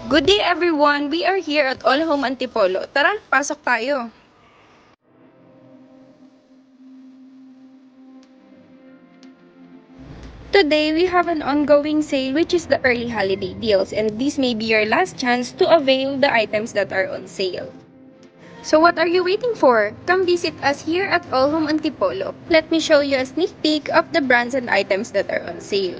Good day everyone! We are here at All Home Antipolo. Tara, pasok tayo! Today, we have an ongoing sale which is the early holiday deals, and this may be your last chance to avail the items that are on sale. So what are you waiting for? Come visit us here at All Home Antipolo. Let me show you a sneak peek of the brands and items that are on sale.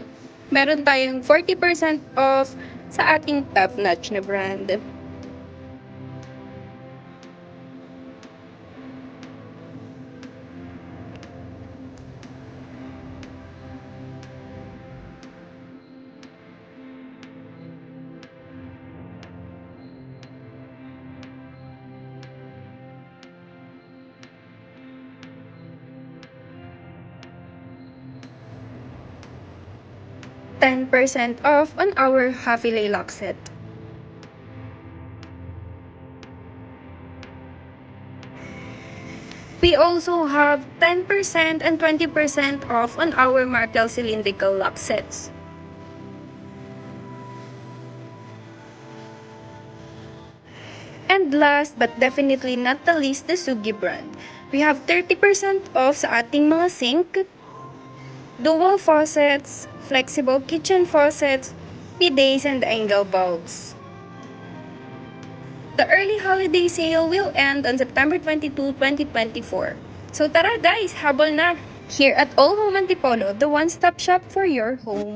Meron tayong 40% off sa ating top-notch na brand. $10% off on our Hafile lock set. We also have 10% and 20% off on our Martel cylindrical lock sets. And last but definitely not the least, the Sugi brand. We have 30% off sa ating mga sink, dual faucets, flexible kitchen faucets, bidets, and angle bulbs. The early holiday sale will end on September 22, 2024. So tara guys, habol na! Here at All Home Antipolo, the one-stop shop for your home.